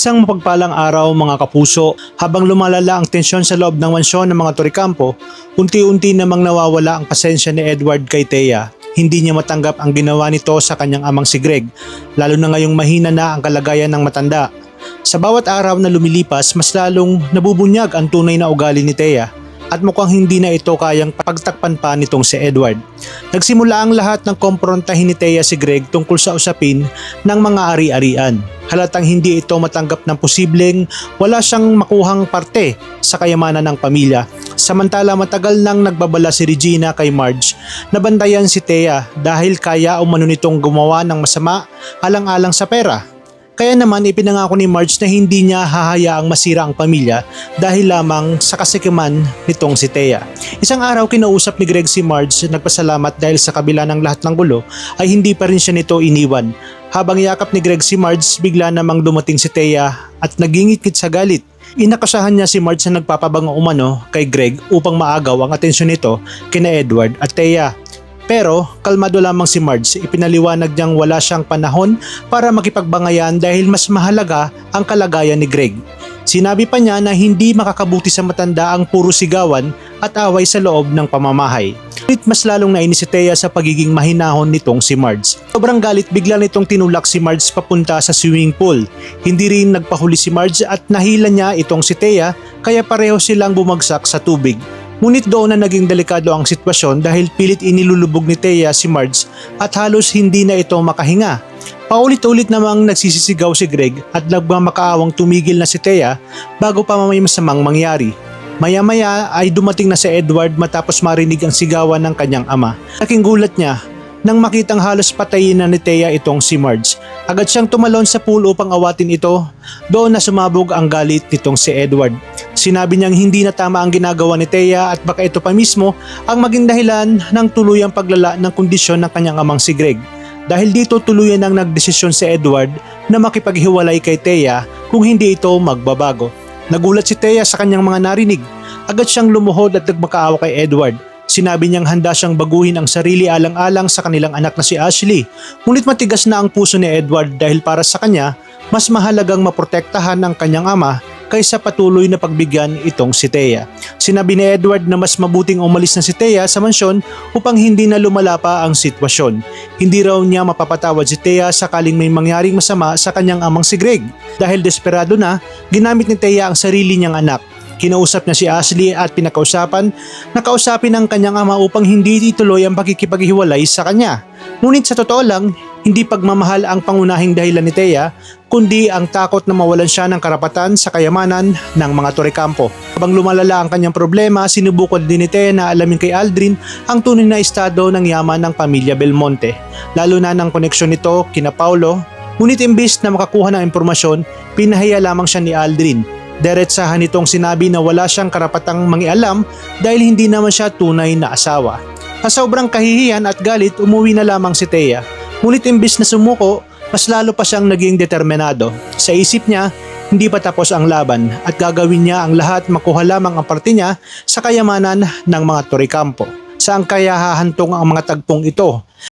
Isang mapagpalang araw mga kapuso, habang lumalala ang tensyon sa loob ng mansyon ng mga Torrecampo, unti-unti namang nawawala ang pasensya ni Edward kay Thea. Hindi niya matanggap ang ginawa nito sa kanyang amang si Greg, lalo na ngayong mahina na ang kalagayan ng matanda. Sa bawat araw na lumilipas, mas lalong nabubunyag ang tunay na ugali ni Thea at mukhang hindi na ito kayang pagtakpan pa nitong si Edward. Nagsimula ang lahat ng komprontahin ni Thea si Greg tungkol sa usapin ng mga ari-arian. Halatang hindi ito matanggap ng posibleng wala siyang makuhang parte sa kayamanan ng pamilya. Samantala matagal nang nagbabala si Regina kay Marge na bantayan si Thea dahil kaya umano nitong gumawa ng masama alang-alang sa pera. Kaya naman ipinangako ni Marge na hindi niya hahayaang masira ang pamilya dahil lamang sa kasikiman nitong si Thea. Isang araw kinausap ni Greg si Marge, nagpasalamat dahil sa kabila ng lahat ng gulo ay hindi pa rin siya nito iniwan. Habang yakap ni Greg si Marge, bigla namang dumating si Thea at nagingit-ngit sa galit. Inakasahan niya si Marge na nagpapabango umano kay Greg upang maagaw ang atensyon nito kina Edward at Thea. Pero kalmado lamang si Marge, ipinaliwanag niyang wala siyang panahon para makipagbangayan dahil mas mahalaga ang kalagayan ni Greg. Sinabi pa niya na hindi makakabuti sa matanda ang puro sigawan at away sa loob ng pamamahay. Ngunit mas lalong nainis si Thea sa pagiging mahinahon nitong si Marge. Sobrang galit, bigla nitong tinulak si Marge papunta sa swimming pool. Hindi rin nagpahuli si Marge at nahila niya itong si Thea kaya pareho silang bumagsak sa tubig. Ngunit doon na naging delikado ang sitwasyon dahil pilit inilulubog ni Thea si Marge at halos hindi na ito makahinga. Paulit-ulit namang nagsisisigaw si Greg at nagmamakaawang tumigil na si Thea bago pa may masamang mangyari. Maya-maya ay dumating na si Edward matapos marinig ang sigawan ng kanyang ama. Laking gulat niya nang makitang halos patayin na ni Thea itong si Marge. Agad siyang tumalon sa pool upang awatin ito. Doon na sumabog ang galit nitong si Edward. Sinabi niyang hindi na tama ang ginagawa ni Thea at baka ito pa mismo ang maging dahilan ng tuluyang paglala ng kondisyon ng kanyang amang si Greg. Dahil dito tuluyan nang nagdesisyon si Edward na makipaghiwalay kay Thea kung hindi ito magbabago. Nagulat si Thea sa kanyang mga narinig. Agad siyang lumuhod at nagmakaawa kay Edward. Sinabi niyang handa siyang baguhin ang sarili alang-alang sa kanilang anak na si Ashley. Ngunit matigas na ang puso ni Edward dahil para sa kanya, mas mahalagang maprotektahan ang kanyang ama kaysa patuloy na pagbigyan itong si Thea. Sinabi ni Edward na mas mabuting umalis na si Thea sa mansyon upang hindi na lumala pa ang sitwasyon. Hindi raw niya mapapatawad si Thea sakaling may mangyaring masama sa kanyang amang si Greg. Dahil desperado na, ginamit ni Thea ang sarili niyang anak. Kinausap niya si Ashley at pinakausapin ang kanyang ama upang hindi ituloy ang pakikipaghiwalay sa kanya. Ngunit sa totoo lang, hindi pagmamahal ang pangunahing dahilan ni Thea, kundi ang takot na mawalan siya ng karapatan sa kayamanan ng mga Torrecampo. Habang lumalala ang kanyang problema, sinubukan din ni Thea na alamin kay Aldrin ang tunay na estado ng yaman ng pamilya Belmonte, lalo na ng koneksyon nito kina Paulo. Ngunit imbis na makakuha ng impormasyon, pinahiya lamang siya ni Aldrin. Diretsahan nitong sinabi na wala siyang karapatang mangialam dahil hindi naman siya tunay na asawa. Sa sobrang kahihiyan at galit, umuwi na lamang si Thea. Ngunit imbis na sumuko, mas lalo pa siyang naging determinado. Sa isip niya, hindi pa tapos ang laban at gagawin niya ang lahat makuha lamang ang parte niya sa kayamanan ng mga Torrecampo. Saan kaya hahantong ang mga tagpong ito?